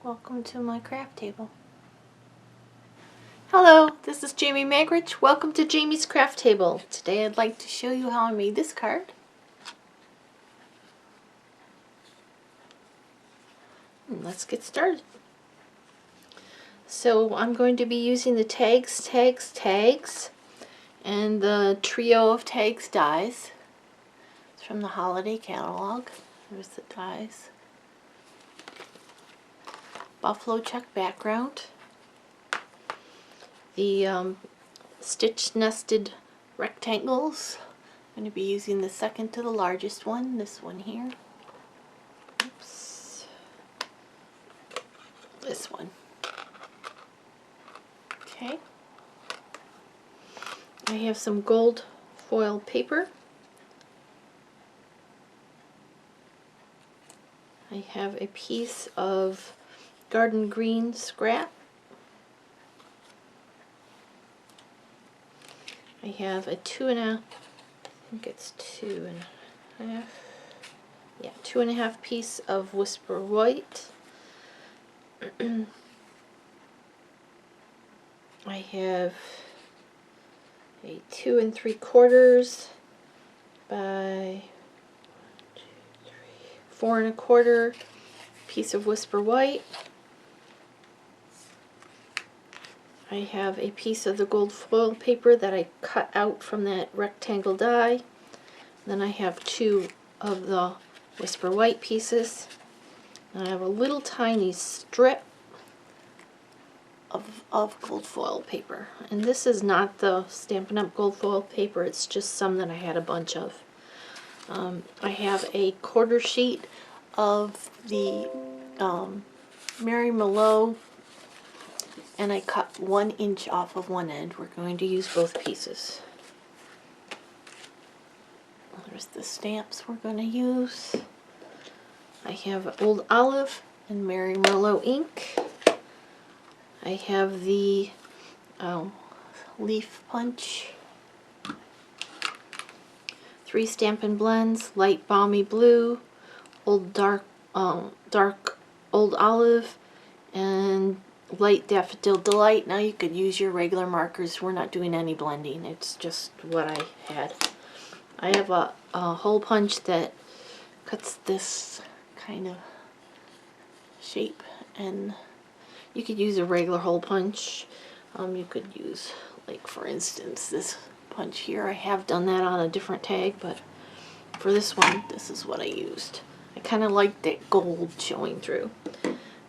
Welcome to my craft table. Hello, this is Jamie Magridge. Welcome to Jamie's Craft Table. Today I'd like to show you how I made this card. And let's get started. So I'm going to be using the tags, and the trio of tags dies. It's from the holiday catalog. There's the dies. Buffalo check background. The stitch nested rectangles. I'm going to be using the second to the largest one, this one here. Oops. This one. Okay. I have some gold foil paper. I have a piece of garden green scrap. I have a 2.5, I think it's 2.5, yeah, 2.5 piece of Whisper White. I have a 2 3/4 by 4 1/4 piece of Whisper White. I have a piece of the gold foil paper that I cut out from that rectangle die. Then I have 2 of the Whisper White pieces. And I have a little tiny strip of gold foil paper. And this is not the Stampin' Up! Gold foil paper, it's just some that I had a bunch of. I have a 1/4 sheet of the Mary Malone, and I cut 1 inch off of one end. We're going to use both pieces. There's the stamps we're going to use. I have Old Olive and Mary Merlot ink. I have the leaf punch. 3 Stampin' Blends, light balmy blue, dark Old Olive, and light Daffodil Delight. Now you could use your regular markers. We're not doing any blending. It's just what I had. I have a hole punch that cuts this kind of shape, and you could use a regular hole punch. You could use, like, for instance, this punch here. I have done that on a different tag, but for this one, this is what I used. I kind of like that gold showing through.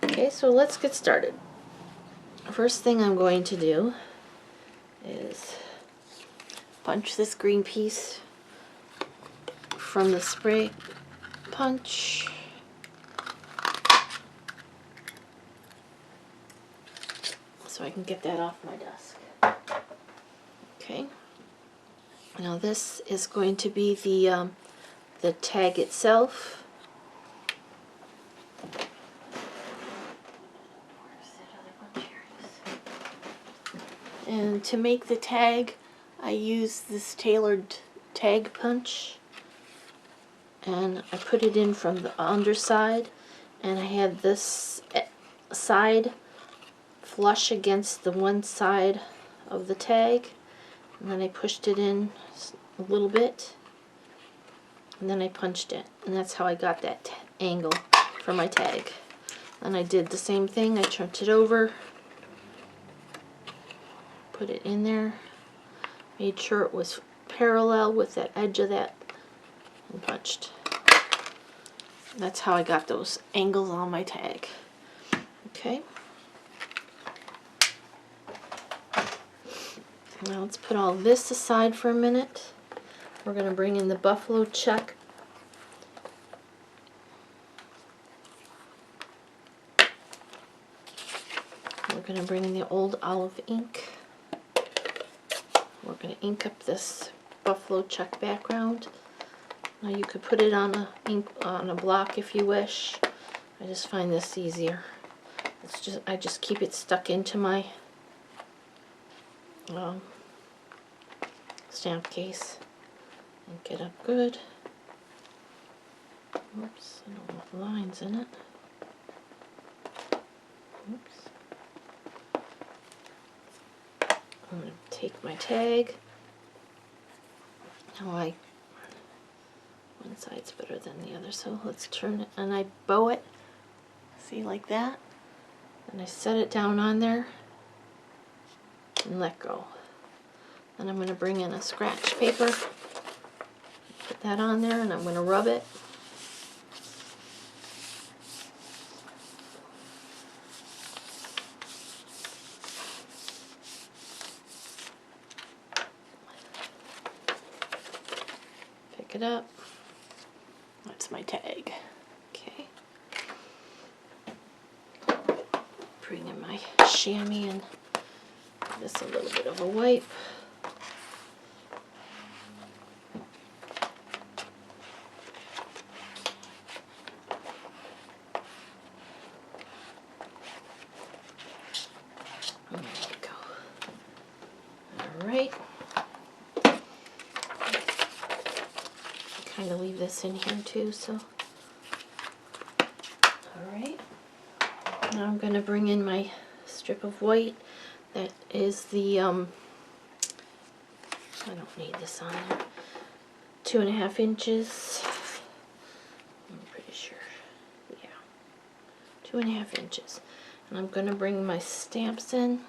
Okay, so let's get started. First thing I'm going to do is punch this green piece from the spray punch. So I can get that off my desk. Okay. Now this is going to be the tag itself. And to make the tag, I use this tailored tag punch, and I put it in from the underside, and I had this side flush against the one side of the tag, and then I pushed it in a little bit, and then I punched it, and that's how I got that angle for my tag. And I did the same thing. I turned it over, put it in there, made sure it was parallel with that edge of that, and punched. That's how I got those angles on my tag. Okay. Now let's put all this aside for a minute. We're going to bring in the buffalo check. We're going to bring in the Old Olive ink. We're going to ink up this buffalo check background. Now you could put it on a block if you wish. I just find this easier. I just keep it stuck into my stamp case. Ink it up good. Oops, I don't want lines in it. I'm going to take my tag. Now one side's better than the other, so let's turn it, and I bow it, see, like that, and I set it down on there and let go. Then I'm going to bring in a scratch paper, put that on there, and I'm going to rub it. Pick it up. That's my tag. Okay. Bring in my chamois and give this a little bit of a wipe. There we go. Alright. Kind of leave this in here too, so. Alright. Now I'm going to bring in my strip of white. That is the, I don't need this on there, 2.5 inches. I'm pretty sure. Yeah. 2.5 inches. And I'm going to bring my stamps in.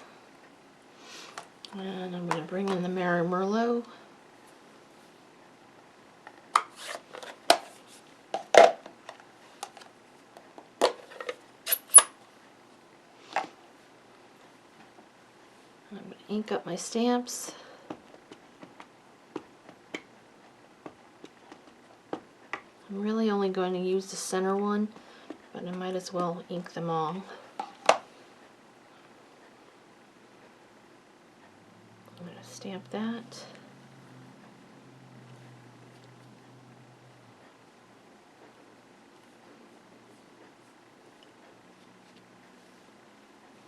And I'm going to bring in the Mary Merlot. I'm going to ink up my stamps. I'm really only going to use the center one, but I might as well ink them all. I'm going to stamp that.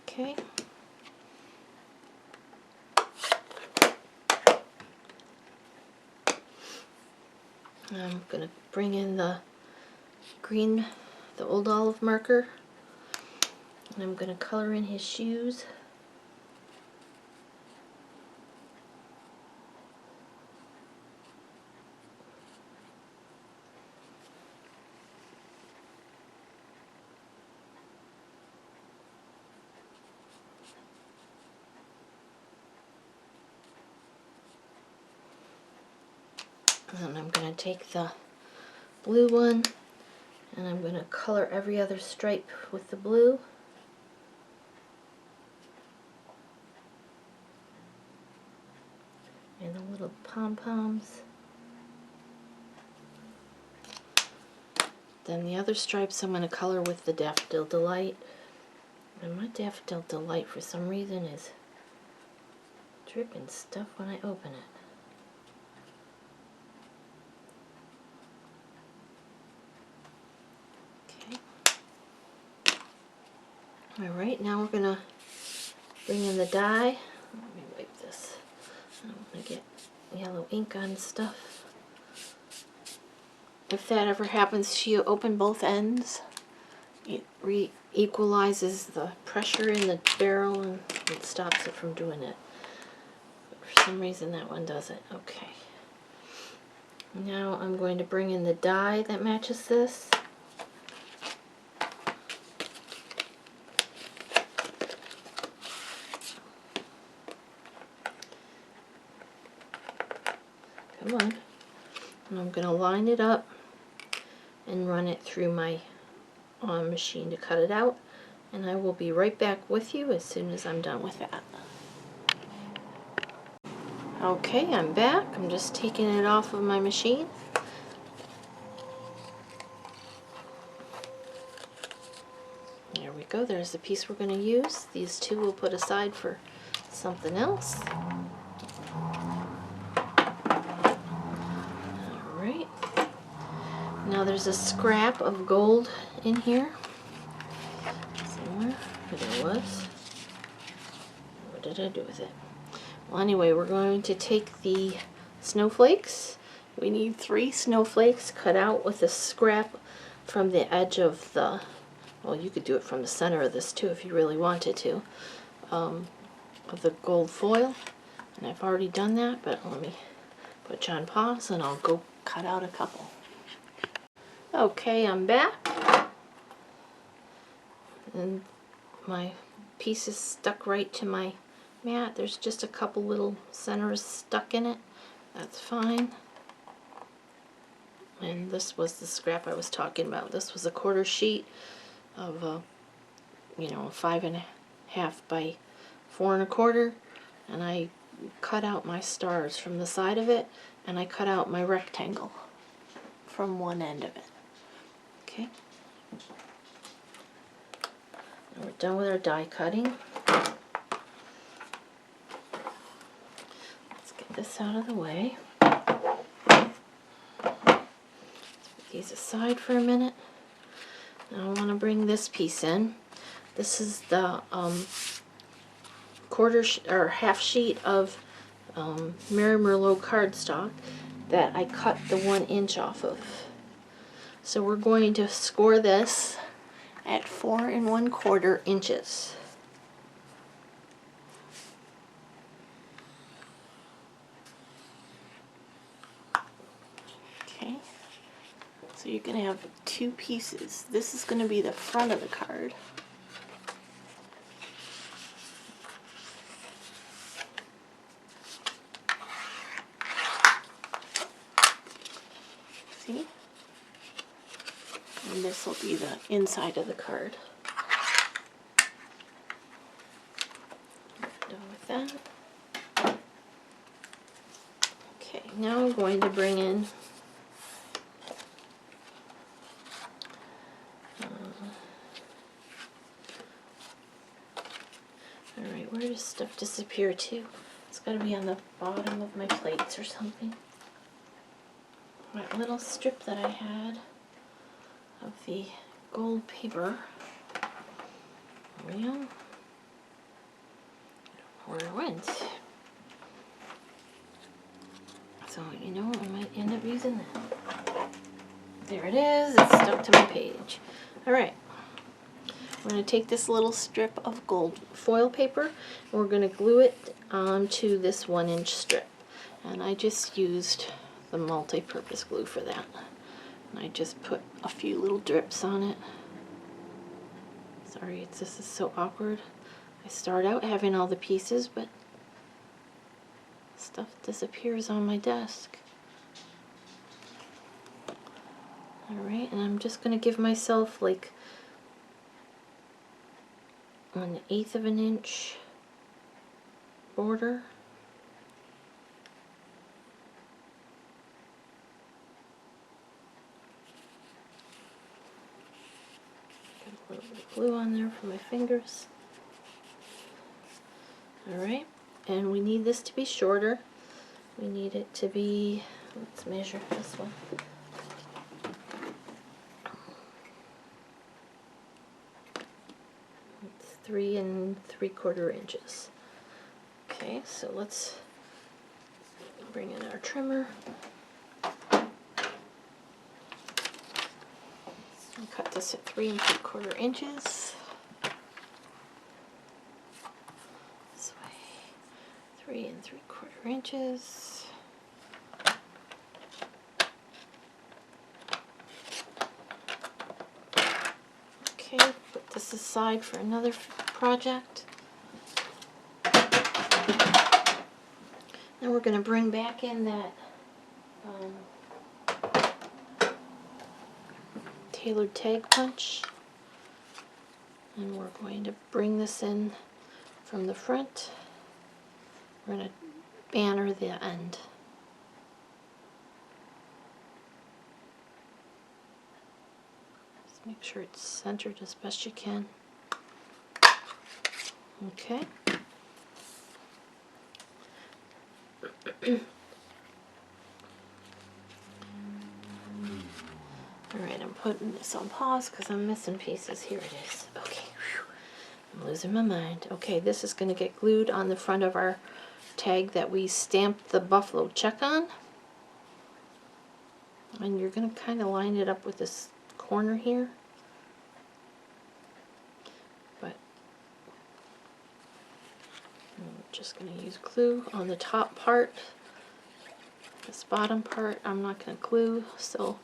Okay. I'm going to bring in the green, the Old Olive marker, and I'm going to color in his shoes. And I'm going to take the blue one and I'm going to color every other stripe with the blue. And the little pom-poms. Then the other stripes I'm going to color with the Daffodil Delight. And my Daffodil Delight for some reason is dripping stuff when I open it. Alright, now we're going to bring in the dye. Let me wipe this. I don't want to get yellow ink on stuff. If that ever happens to you, open both ends. It equalizes the pressure in the barrel and it stops it from doing it. But for some reason that one doesn't. Okay. Now I'm going to bring in the dye that matches this. Come on. And I'm going to line it up and run it through my machine to cut it out. And I will be right back with you as soon as I'm done with that. Okay, I'm back. I'm just taking it off of my machine. There we go. There's the piece we're going to use. These two we'll put aside for something else. Alright. Now there's a scrap of gold in here. Somewhere. There it was. What did I do with it? Well, anyway, we're going to take the snowflakes. We need 3 snowflakes cut out with a scrap from the edge of the, well, you could do it from the center of this too if you really wanted to, of the gold foil. And I've already done that, but let me put you on pause and I'll go cut out a couple. Okay, I'm back. And my piece is stuck right to my mat. There's just a couple little centers stuck in it. That's fine. And this was the scrap I was talking about. This was a quarter sheet of, you know, 5.5 by 4 1/4, and I cut out my stars from the side of it, and I cut out my rectangle from one end of it. Okay. Now we're done with our die cutting. Let's get this out of the way. These aside for a minute. Now I want to bring this piece in. This is the or half sheet of Mary Merlot cardstock that I cut the 1 inch off of. So we're going to score this at 4 1/4 inches. Okay. So you're going to have 2 pieces. This is going to be the front of the card. See? And this will be the inside of the card. Done with that. Okay, now I'm going to bring in alright, where does stuff disappear to? It's got to be on the bottom of my plates or something. That little strip that I had of the gold paper. Well, I don't know where it went. So, you know, I might end up using that. There it is. It's stuck to my page. Alright. We're going to take this little strip of gold foil paper and we're going to glue it onto this 1 inch strip. And I just used the multi-purpose glue for that. And I just put a few little drips on it. Sorry, this is so awkward. I start out having all the pieces, but stuff disappears on my desk. Alright, and I'm just going to give myself like 1/8 of an inch border. Got a little bit of glue on there for my fingers. Alright, and we need this to be shorter. We need it to be, let's measure this one. It's 3 3/4 inches. Okay, so let's bring in our trimmer. And cut this at 3 3/4 inches. This way, 3 3/4 inches. Okay, put this aside for another project. Then we're going to bring back in that tailored tag punch, and we're going to bring this in from the front. We're going to banner the end. Just make sure it's centered as best you can. Okay. Alright, I'm putting this on pause because I'm missing pieces. Here it is. Okay. Whew. I'm losing my mind. Okay, this is going to get glued on the front of our tag that we stamped the buffalo check on. And you're going to kind of line it up with this corner here. But Just going to use glue on the top part. This bottom part I'm not going to glue, so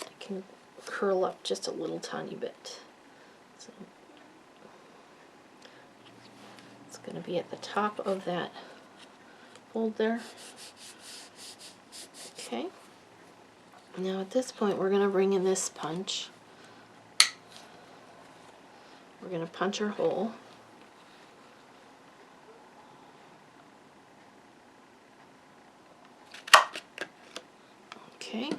I can curl up just a little tiny bit. So it's going to be at the top of that fold there. Okay. Now at this point we're going to bring in this punch. We're going to punch our hole. Okay.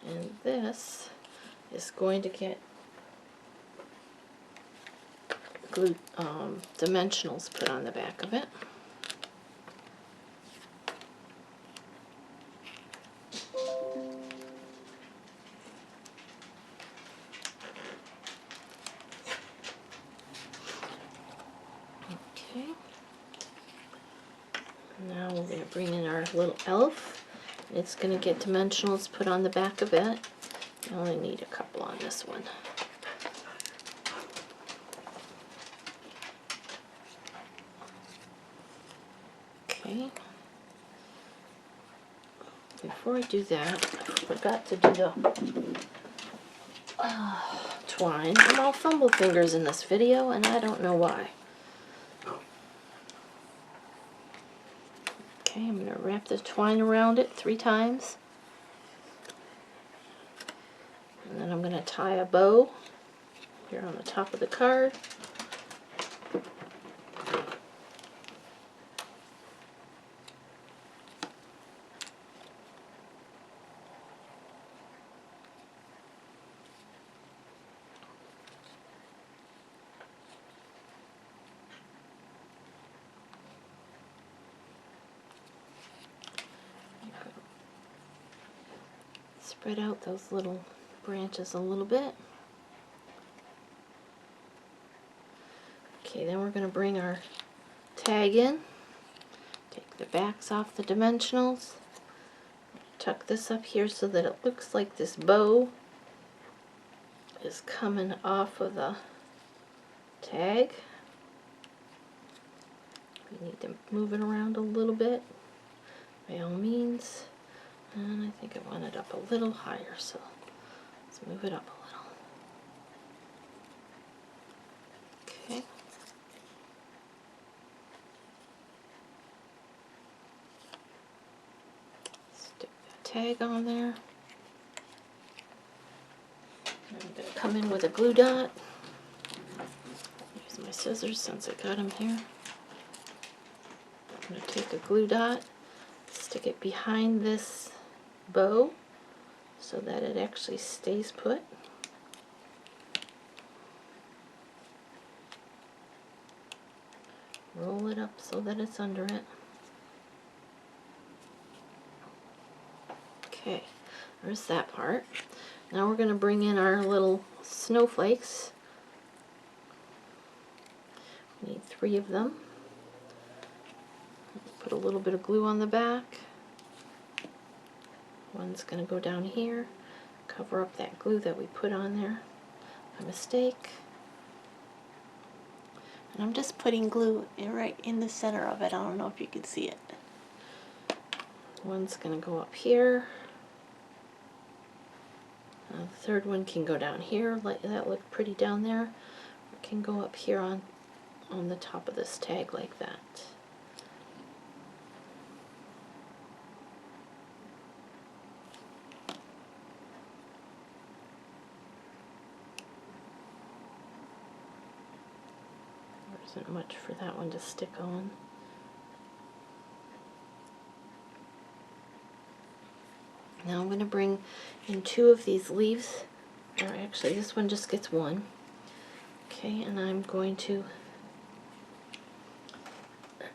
And this is going to get glue dimensionals put on the back of it. Okay. Now we're going to bring in our little elf. It's going to get dimensionals put on the back of it. I only need a couple on this one. Okay. Before I do that, I forgot to do the twine. I'm all fumble fingers in this video, and I don't know why. Okay, I'm going to wrap the twine around it 3 times. And then I'm going to tie a bow here on the top of the card. Spread out those little branches a little bit. Okay, then we're going to bring our tag in. Take the backs off the dimensionals. Tuck this up here so that it looks like this bow is coming off of the tag. We need to move it around a little bit, by all means. And I think I want it up a little higher, so let's move it up a little. Okay. Stick that tag on there. I'm going to come in with a glue dot. Use my scissors since I got them here. I'm going to take a glue dot, stick it behind this bow so that it actually stays put. Roll it up so that it's under it. Okay, there's that part. Now we're going to bring in our little snowflakes. We need 3 of them. Put a little bit of glue on the back. One's going to go down here, cover up that glue that we put on there by mistake. And I'm just putting glue right in the center of it. I don't know if you can see it. One's going to go up here. The third one can go down here. Like that looked pretty down there. It can go up here on the top of this tag like that. There isn't much for that one to stick on. Now I'm going to bring in 2 of these leaves, or actually this one just gets 1. Okay, and I'm going to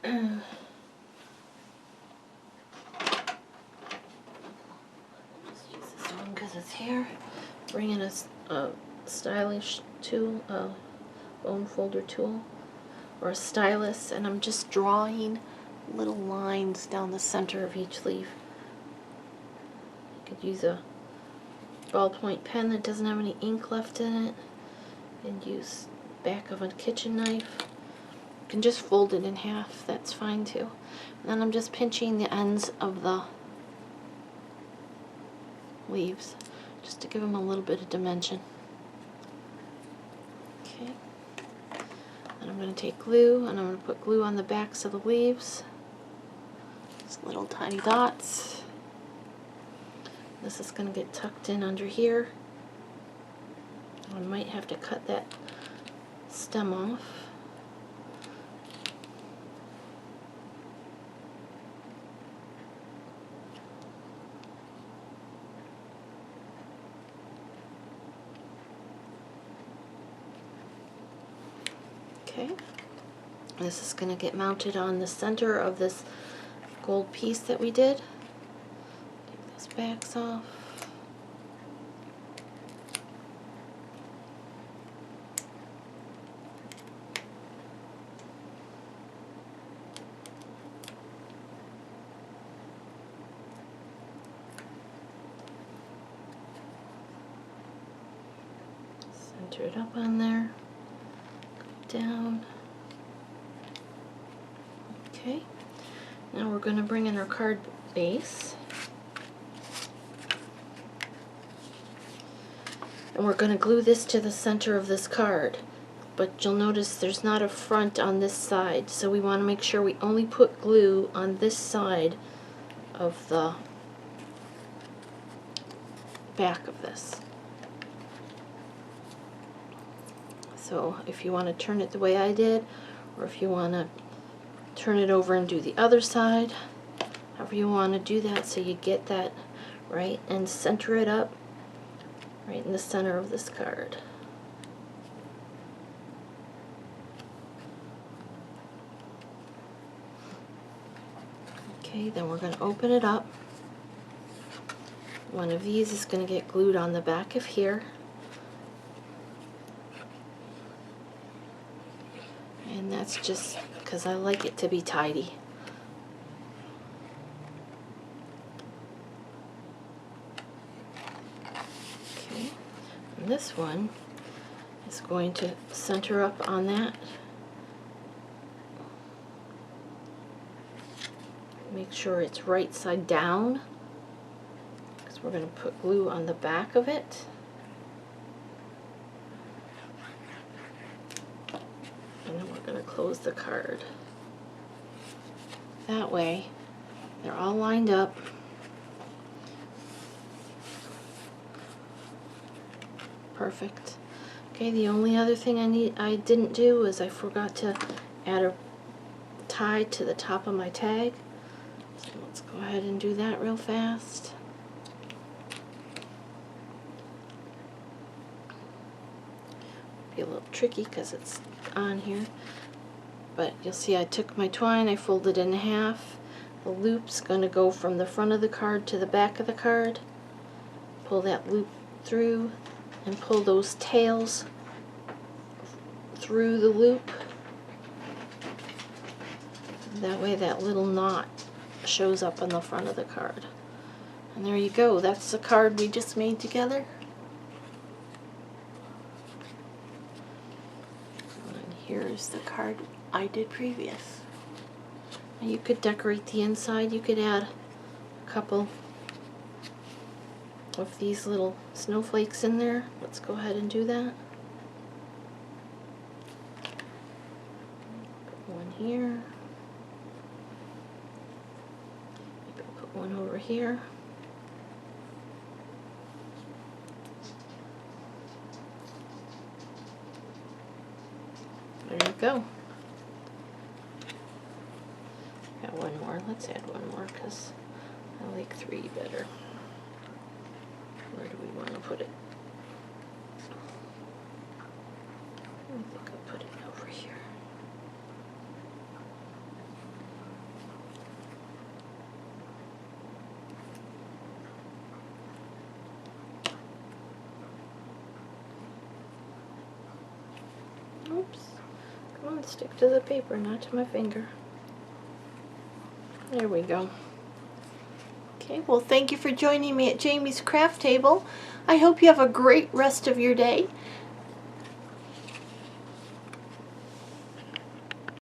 just use this one because it's here. Bring in a stylish tool, a bone folder tool, or a stylus, and I'm just drawing little lines down the center of each leaf. You could use a ballpoint pen that doesn't have any ink left in it, and use back of a kitchen knife. You can just fold it in half, that's fine too. And then I'm just pinching the ends of the leaves just to give them a little bit of dimension. Okay. And I'm going to take glue and I'm going to put glue on the backs of the leaves. Just little tiny dots. This is going to get tucked in under here. I might have to cut that stem off. Okay, this is going to get mounted on the center of this gold piece that we did. Take those backs off. Center it up on there. Down. Okay, now we're going to bring in our card base and we're going to glue this to the center of this card, but you'll notice there's not a front on this side, so we want to make sure we only put glue on this side of the back of this. So if you want to turn it the way I did, or if you want to turn it over and do the other side, however you want to do that so you get that right, and center it up right in the center of this card. Okay, then we're going to open it up. One of these is going to get glued on the back of here. And that's just because I like it to be tidy. Okay, and this one is going to center up on that. Make sure it's right side down, because we're going to put glue on the back of it. And then we're going to close the card. That way, they're all lined up. Perfect. Okay, the only other thing I didn't do is I forgot to add a tie to the top of my tag. So let's go ahead and do that real fast. Be a little tricky because it's on here, but you'll see I took my twine, I folded it in half. The loop's going to go from the front of the card to the back of the card. Pull that loop through and pull those tails through the loop. That way that little knot shows up on the front of the card. And there you go, that's the card we just made together. Here's the card I did previous. And you could decorate the inside. You could add a couple of these little snowflakes in there. Let's go ahead and do that. Put one here. Maybe I'll put one over here. There you go. Got one more. Let's add one more because I like 3 better. Where do we want to put it? I think I'll put it over here. Oops. Come on, stick to the paper, not to my finger. There we go. Okay, well, thank you for joining me at Jamie's Craft Table. I hope you have a great rest of your day,